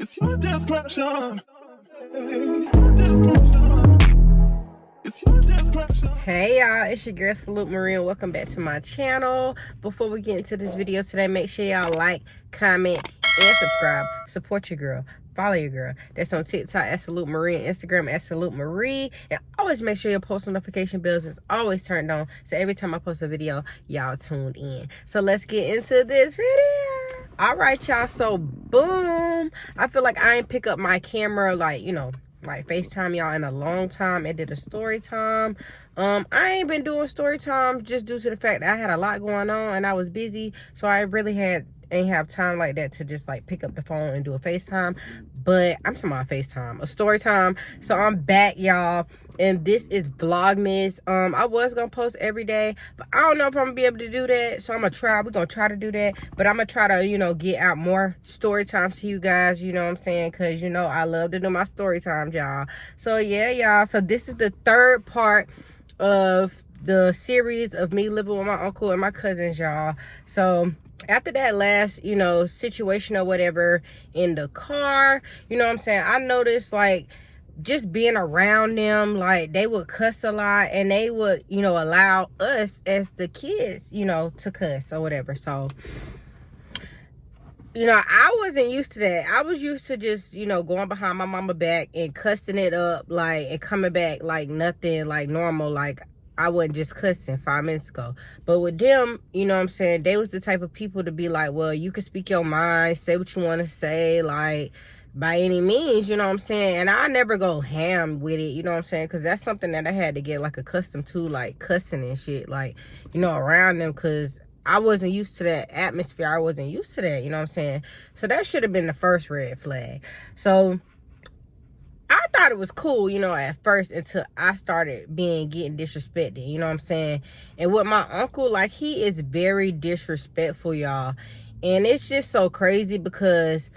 It's your discretion. It's your discretion. It's your discretion. Hey y'all, it's your girl Salute Marie and welcome back to my channel. Before we get into this video today, make sure y'all like, comment, and subscribe. Support your girl. Follow your girl. That's on TikTok at Salute Marie and Instagram at Salute Marie. And always make sure your post notification bells is always turned on. So every time I post a video, y'all tuned in. So let's get into this video. Alright y'all, so boom. I feel like I ain't pick up my camera like FaceTime y'all in a long time. I did a story time. I ain't been doing story time just due to the fact that I had a lot going on and I was busy. So I really ain't have time like that to just like pick up the phone and do a FaceTime. But I'm talking about FaceTime, a story time. So I'm back, y'all, and this is Vlogmas. I was gonna post every day, but I don't know if I'm gonna be able to do that. So we're gonna try to do that. But I'm gonna try to, get out more story times to you guys, you know what I'm saying? Cause I love to do my story times, y'all. So yeah, y'all. So this is the third part of the series of me living with my uncle and my cousins, y'all. So after that last, situation or whatever in the car, you know what I'm saying, I noticed like just being around them, like they would cuss a lot and they would, allow us as the kids, to cuss or whatever. So, I wasn't used to that. I was used to just, going behind my mama back and cussing it up, like, and coming back like nothing, like normal, like I wasn't just cussing 5 minutes ago. But with them, you know what I'm saying, they was the type of people to be like, well, you can speak your mind, say what you want to say, like, by any means, you know what I'm saying? And I never go ham with it, you know what I'm saying? Because that's something that I had to get, like, accustomed to, like, cussing and shit, like, around them, because I wasn't used to that atmosphere. I wasn't used to that, you know what I'm saying? So that should have been the first red flag. So I thought it was cool, at first until I started getting disrespected, you know what I'm saying? And with my uncle, like, he is very disrespectful, y'all. And it's just so crazy because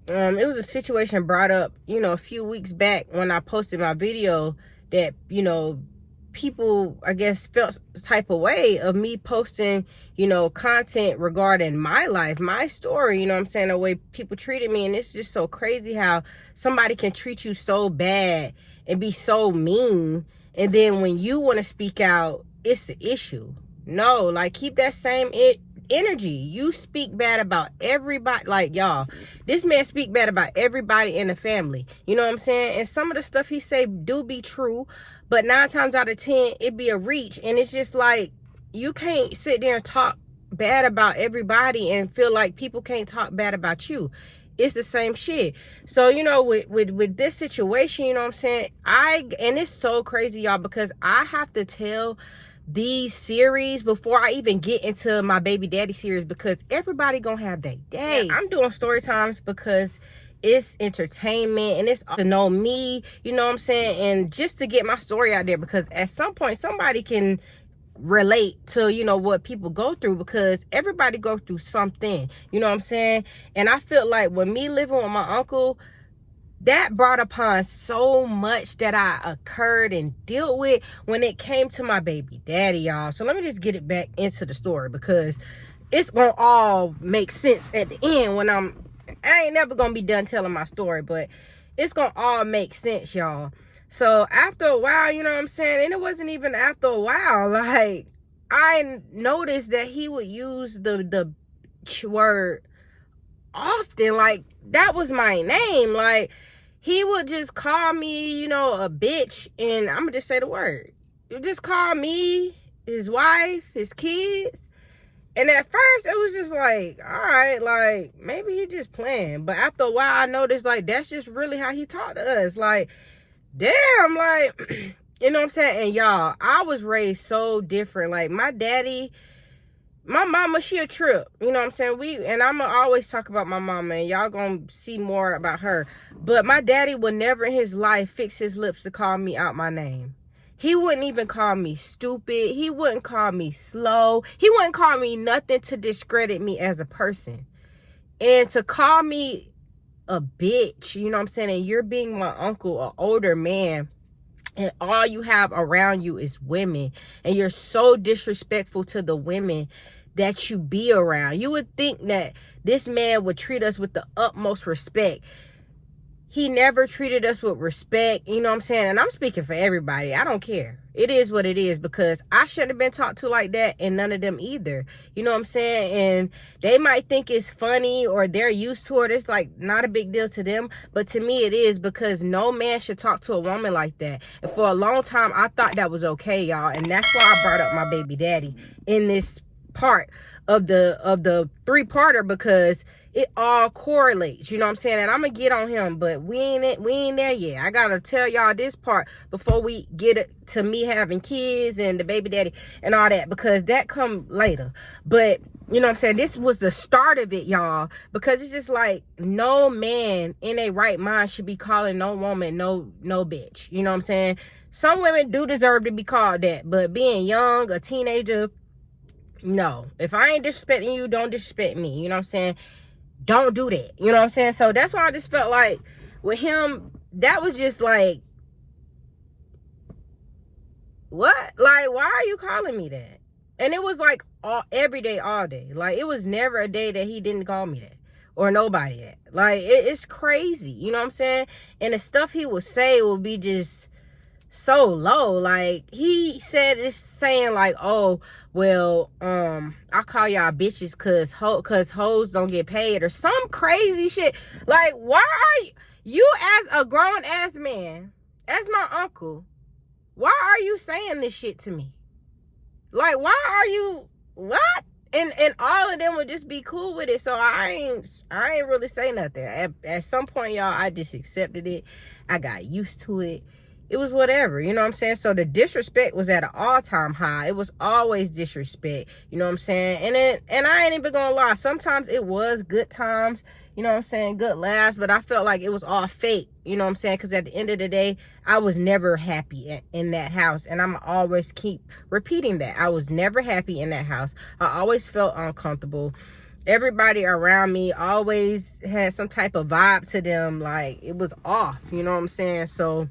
it was a situation brought up, a few weeks back when I posted my video that, people, I guess, felt the type of way of me posting, content regarding my life, my story, you know what I'm saying, the way people treated me. And it's just so crazy how somebody can treat you so bad and be so mean, and then when you want to speak out, it's the issue. No, like, keep that same energy. You speak bad about everybody. Like, y'all, this man speak bad about everybody in the family, you know what I'm saying? And some of the stuff he say do be true, but 9 times out of 10 it be a reach. And it's just like, you can't sit there and talk bad about everybody and feel like people can't talk bad about you. It's the same shit. So, with this situation, you know what I'm saying, and it's so crazy, y'all, because I have to tell these series before I even get into my baby daddy series, because everybody gonna have their day. Yeah, I'm doing story times because it's entertainment and it's to know me, you know what I'm saying, and just to get my story out there, because at some point somebody can relate to what people go through, because everybody go through something, you know what I'm saying. And I feel like with me living with my uncle, that brought upon so much that I occurred and dealt with when it came to my baby daddy, y'all. So let me just get it back into the story, because it's gonna all make sense at the end when I ain't never gonna be done telling my story, but it's gonna all make sense, y'all. So after a while, you know what I'm saying, and it wasn't even after a while, like, I noticed that he would use the word often, like that was my name. Like, he would just call me, a bitch, and I'm gonna just say the word. He would just call me, his wife, his kids. And at first it was just like, all right, like, maybe he just playing. But after a while I noticed, like, that's just really how he talked to us. Like, damn, like, you know what I'm saying? And y'all, I was raised so different. Like, my daddy, my mama, she a trip, you know what I'm saying? And I'm gonna always talk about my mama, and y'all gonna see more about her. But my daddy would never in his life fix his lips to call me out my name. He wouldn't even call me stupid. He wouldn't call me slow. He wouldn't call me nothing to discredit me as a person. And to call me a bitch, you know what I'm saying, and you're being my uncle, an older man, and all you have around you is women, and you're so disrespectful to the women that you be around. You would think that this man would treat us with the utmost respect. he never treated us with respect, you know what I'm saying? And I'm speaking for everybody. I don't care. It is what it is, because I shouldn't have been talked to like that, and none of them either. You know what I'm saying? And they might think it's funny, or they're used to it. It's like not a big deal to them. But to me it is, because no man should talk to a woman like that. And for a long time I thought that was okay, y'all. And that's why I brought up my baby daddy in this part of the three-parter, because it all correlates, you know what I'm saying? And I'm gonna get on him, but we ain't there yet. I gotta tell y'all this part before we get it to me having kids and the baby daddy and all that, because that come later. But you know what I'm saying, this was the start of it, y'all, because it's just like no man in a right mind should be calling no woman no bitch, you know what I'm saying? Some women do deserve to be called that, but being young, a teenager, no. If I ain't disrespecting you, don't disrespect me, you know what I'm saying? Don't do that, you know what I'm saying? So that's why I just felt like with him, that was just like, what? Like, why are you calling me that? And it was like every day, all day. Like, it was never a day that he didn't call me that, or nobody that. Like, it's crazy, you know what I'm saying? And the stuff he would say would be just so low. Like, he said it's saying like, oh, well, I call y'all bitches cause hoes don't get paid, or some crazy shit. Like, why are you as a grown ass man, as my uncle, why are you saying this shit to me? Like, why are you, what? And all of them would just be cool with it. So I ain't really say nothing. At some point, y'all, I just accepted it. I got used to it. It was whatever, you know what I'm saying? So the disrespect was at an all-time high. It was always disrespect, you know what I'm saying? And I ain't even gonna lie, sometimes it was good times, you know what I'm saying, good laughs, but I felt like it was all fake, you know what I'm saying? Because at the end of the day, I was never happy in that house, and I'm always keep repeating that. I was never happy in that house. I always felt uncomfortable. Everybody around me always had some type of vibe to them, like it was off, you know what I'm saying? So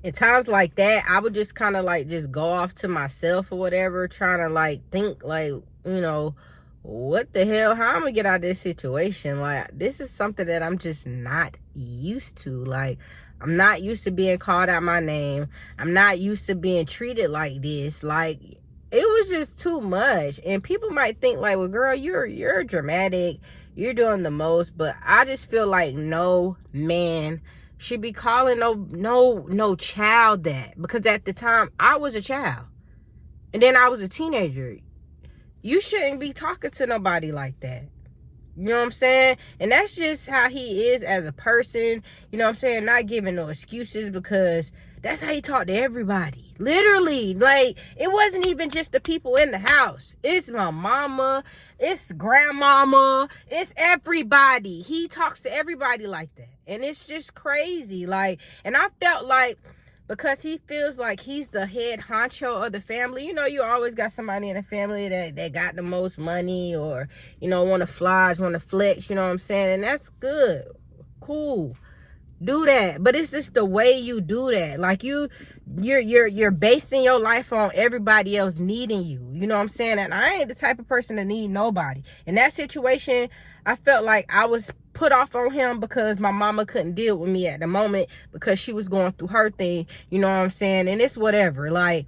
in times like that, I would just kind of like just go off to myself or whatever, trying to like think like, you know, what the hell, how I'm gonna get out of this situation? Like, this is something that I'm just not used to. Like, I'm not used to being called out my name. I'm not used to being treated like this. Like, it was just too much. And people might think like, well, girl, you're dramatic, you're doing the most. But I just feel like no man should be calling no child that, because at the time I was a child and then I was a teenager. You shouldn't be talking to nobody like that, you know what I'm saying? And that's just how he is as a person, you know what I'm saying? Not giving no excuses, because that's how he talked to everybody, literally. Like, it wasn't even just the people in the house. It's my mama, it's grandmama, it's everybody. He talks to everybody like that, and it's just crazy. Like, and I felt like, because he feels like he's the head honcho of the family. You know, you always got somebody in the family that got the most money, or, you know, want to flex, want to flex, you know what I'm saying? And that's good, cool, do that. But it's just the way you do that. Like, you're basing your life on everybody else needing you, you know what I'm saying? And I ain't the type of person to need nobody. In that situation, I felt like I was put off on him because my mama couldn't deal with me at the moment, because she was going through her thing, you know what I'm saying? And it's whatever. Like,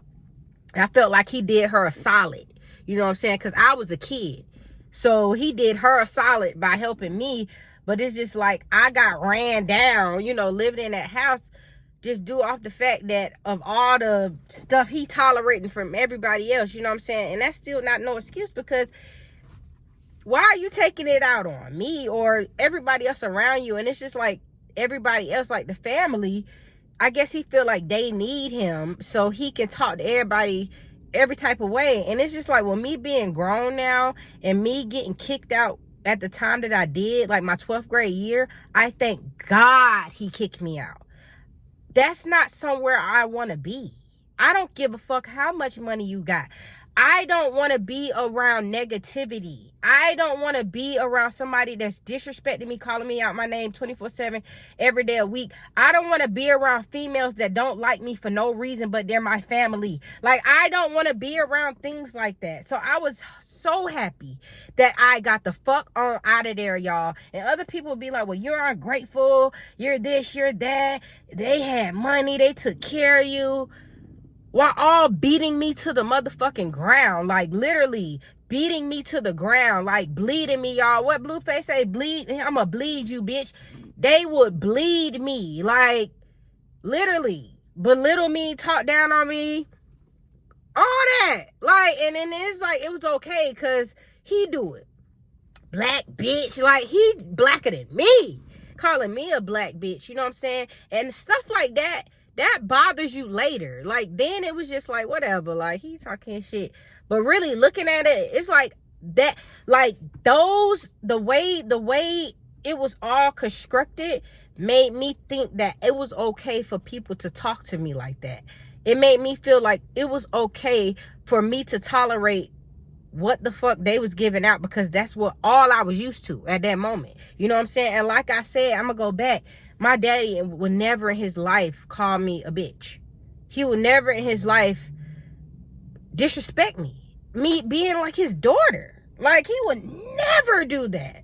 I felt like he did her a solid, you know what I'm saying? Because I was a kid, so he did her a solid by helping me. But it's just like, I got ran down, you know, living in that house, just due off the fact that of all the stuff he tolerating from everybody else, you know what I'm saying? And that's still not no excuse, because why are you taking it out on me or everybody else around you? And it's just like everybody else, like the family, I guess he feel like they need him so he can talk to everybody every type of way. And it's just like, with me being grown now and me getting kicked out at the time that I did, like my 12th grade year, I thank God he kicked me out. That's not somewhere I want to be. I don't give a fuck how much money you got. I don't want to be around negativity. I don't want to be around somebody that's disrespecting me, calling me out my name 24/7 every day a week. I don't want to be around females that don't like me for no reason, but they're my family. Like, I don't want to be around things like that. So I was so so happy that I got the fuck on out of there, y'all. And other people be like, well, you're ungrateful, you're this, you're that. They had money, they took care of you, while all beating me to the motherfucking ground. Like, literally beating me to the ground, like bleeding me, y'all. What Blueface say? Bleed? I'ma bleed you, bitch. They would bleed me, like, literally belittle me, talk down on me, all that. Like, and then it's like, it was okay because he do it. Black bitch, like, he blacker than me, calling me a black bitch, you know what I'm saying? And stuff like that, that bothers you later. Like, then it was just like, whatever, like, he talking shit. But really looking at it, it's like that, like, those, the way it was all constructed made me think that it was okay for people to talk to me like that. It made me feel like it was okay for me to tolerate what the fuck they was giving out, because that's what all I was used to at that moment. You know what I'm saying? And like I said, I'm gonna go back. My daddy would never in his life call me a bitch. He would never in his life disrespect me. Me being like his daughter. Like, he would never do that.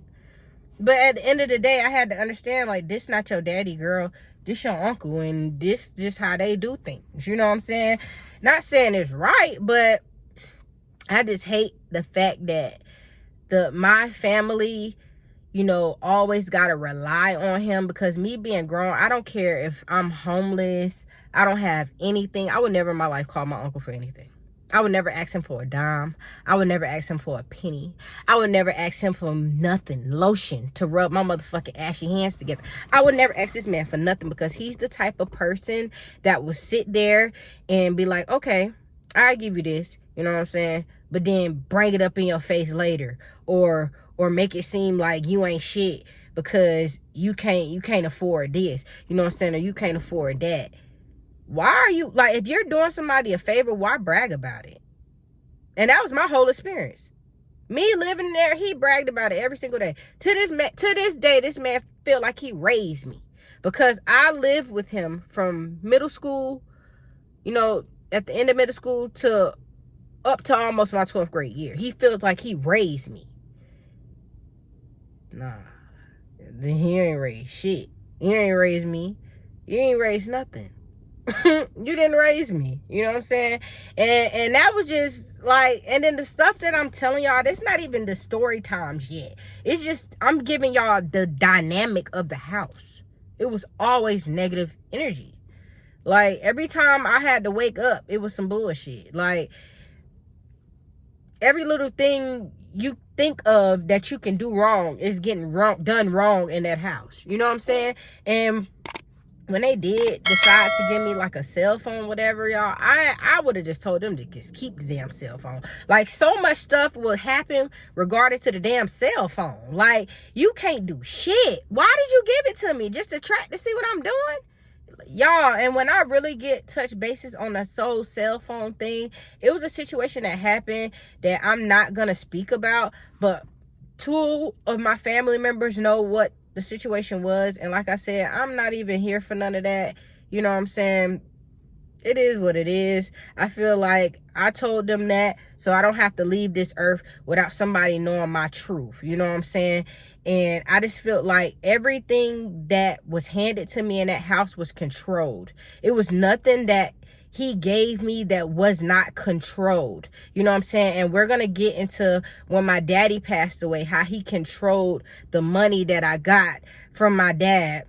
But at the end of the day, I had to understand, like, this not your daddy, girl. This your uncle, and this just how they do things. You know what I'm saying? Not saying it's right, but I just hate the fact that my family, you know, always gotta rely on him. Because me being grown, I don't care if I'm homeless, I don't have anything. I would never in my life call my uncle for anything. I would never ask him for a dime. I would never ask him for a penny. I would never ask him for nothing. Lotion to rub my motherfucking ashy hands together. I would never ask this man for nothing, because he's the type of person that will sit there and be like, okay, I'll give you this. You know what I'm saying? But then bring it up in your face later. Or make it seem like you ain't shit because you can't afford this. You know what I'm saying? Or you can't afford that. Why are you, like, if you're doing somebody a favor, why brag about it? And that was my whole experience. Me living there, he bragged about it every single day. To this day, this man felt like he raised me, because I lived with him from middle school, you know, at the end of middle school to up to almost my 12th grade year. He feels like he raised me. Nah, he ain't raised shit. You ain't raised me. You ain't raised nothing. You didn't raise me. You know what I'm saying? And that was just like, and then the stuff that I'm telling y'all, that's not even the story times yet. It's just, I'm giving y'all the dynamic of the house. It was always negative energy. Like, every time I had to wake up, it was some bullshit. Like, every little thing you think of that you can do wrong is getting done wrong in that house. You know what I'm saying? And when they did decide to give me like a cell phone, whatever, y'all, I would have just told them to just keep the damn cell phone. Like, so much stuff will happen regarding to the damn cell phone. Like, you can't do shit. Why did you give it to me? Just to track to see what I'm doing? Y'all, and when I really get touch bases on the sole cell phone thing, it was a situation that happened that I'm not gonna speak about, but 2 of my family members know what the situation was. And like I said, I'm not even here for none of that. You know what I'm saying? It is what it is. I feel like I told them that, so I don't have to leave this earth without somebody knowing my truth. You know what I'm saying? And I just felt like everything that was handed to me in that house was controlled. It was nothing that he gave me that was not controlled. You know what I'm saying? And we're going to get into when my daddy passed away, how he controlled the money that I got from my dad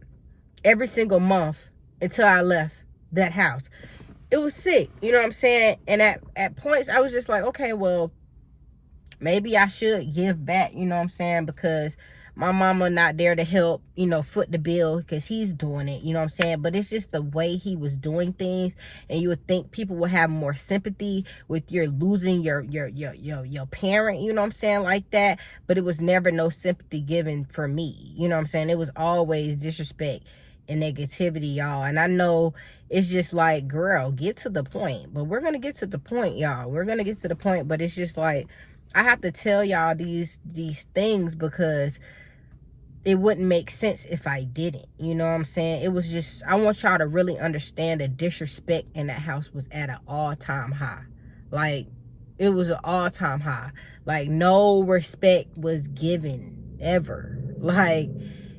every single month until I left that house. It was sick. You know what I'm saying? And at points, I was just like, okay, well, maybe I should give back. You know what I'm saying? Because my mama not there to help, you know, foot the bill, because he's doing it, you know what I'm saying? But it's just the way he was doing things, and you would think people would have more sympathy with your losing your parent, you know what I'm saying, like that. But it was never no sympathy given for me, you know what I'm saying? It was always disrespect and negativity, y'all. And I know it's just like, girl, get to the point. But we're gonna get to the point, y'all. We're gonna get to the point. But it's just like, I have to tell y'all these things because it wouldn't make sense if I didn't. You know what I'm saying? It was just, I want y'all to really understand the disrespect in that house was at an all-time high. Like, It was an all-time high. Like, no respect was given ever. Like,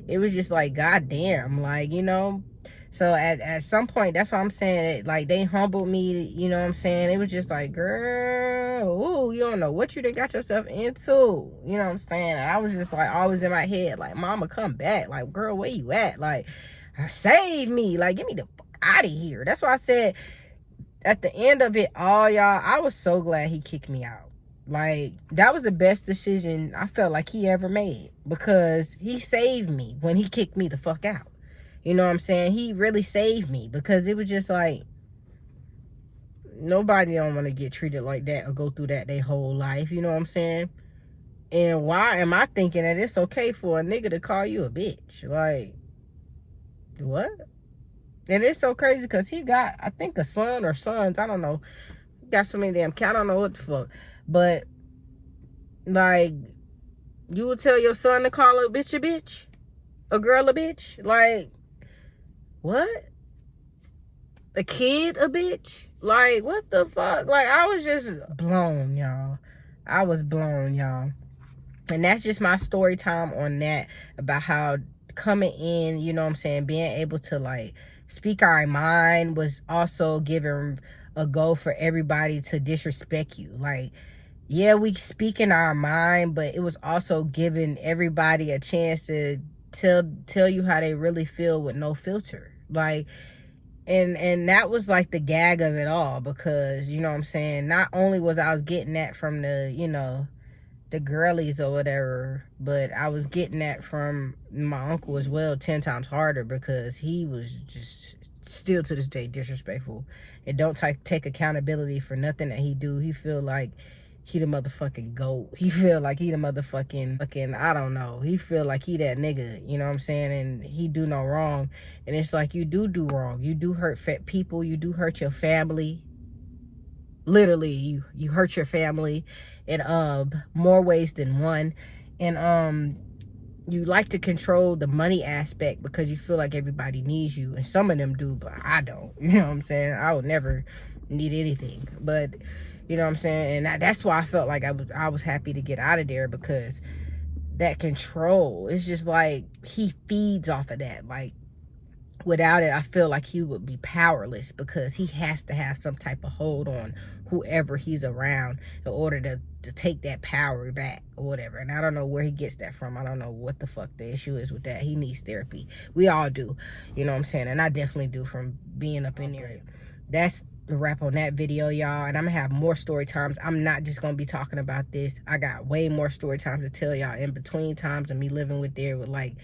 it was just like, goddamn, like, you know. So at some point, that's what I'm saying, like, they humbled me, you know what I'm saying? It was just like, girl, ooh, you don't know what you done got yourself into, you know what I'm saying? I was just like, always in my head, like, mama, come back. Like, girl, where you at? Like, save me. Like, get me the fuck out of here. That's why I said, at the end of it all, y'all, I was so glad he kicked me out. Like, that was the best decision I felt like he ever made, because he saved me when he kicked me the fuck out. You know what I'm saying? He really saved me, because it was just like, nobody don't want to get treated like that or go through that their whole life. You know what I'm saying? And why am I thinking that it's okay for a nigga to call you a bitch? Like, what? And it's so crazy because he got, I think, a son or sons. I don't know. He got so many damn kids. I don't know what the fuck. But, like, you would tell your son to call a bitch a bitch? A girl a bitch? Like, what? A kid a bitch? Like, what the fuck? Like, I was just blown, y'all. I was blown, y'all. And that's just my story time on that, about how coming in, you know what I'm saying, being able to, like, speak our mind was also giving a go for everybody to disrespect you. Like, yeah, we speak in our mind, but it was also giving everybody a chance to tell you how they really feel with no filter. Like, and that was like the gag of it all, because, you know what I'm saying, not only was I getting that from the, you know, the girlies or whatever, but I was getting that from my uncle as well, 10 times harder, because he was just still to this day disrespectful and don't take accountability for nothing that he do. He feel like he the motherfucking GOAT. He feel like he the motherfucking, I don't know. He feel like he that nigga, you know what I'm saying? And he do no wrong. And it's like, you do wrong. You do hurt people. You do hurt your family. Literally, you hurt your family in more ways than one. And you like to control the money aspect because you feel like everybody needs you, and some of them do, but I don't. You know what I'm saying? I would never need anything, but you know what I'm saying? And that's why I felt like I was happy to get out of there, because that control, it's just like he feeds off of that. Like, without it, I feel like he would be powerless, because he has to have some type of hold on whoever he's around in order to take that power back or whatever. And I don't know where he gets that from. I don't know what the fuck the issue is with that. He needs therapy. We all do, you know what I'm saying? And I definitely do, from being up in there. That's the wrap on that video, y'all. And I'm gonna have more story times. I'm not just gonna be talking about this. I got way more story times to tell y'all in between times of me living with there, with, like,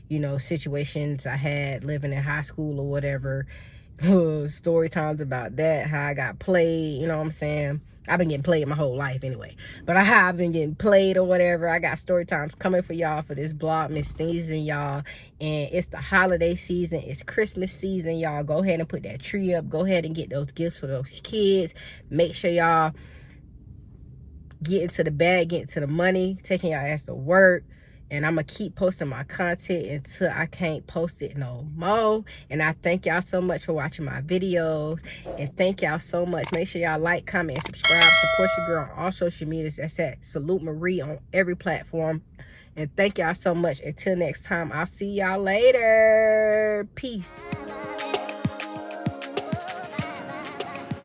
you know, situations I had living in high school or whatever. Story times about that, how I got played, you know what I'm saying? I've been getting played my whole life anyway, but I've been getting played or whatever. I got story times coming for y'all for this Vlogmas season, y'all. And it's the holiday season, it's Christmas season, y'all. Go ahead and put that tree up. Go ahead and get those gifts for those kids. Make sure y'all get into the bag, get into the money, taking y'all ass to work. And I'm going to keep posting my content until I can't post it no more. And I thank y'all so much for watching my videos. And thank y'all so much. Make sure y'all like, comment, and subscribe. Support your girl on all social medias. That's at Salute Marie on every platform. And thank y'all so much. Until next time, I'll see y'all later. Peace.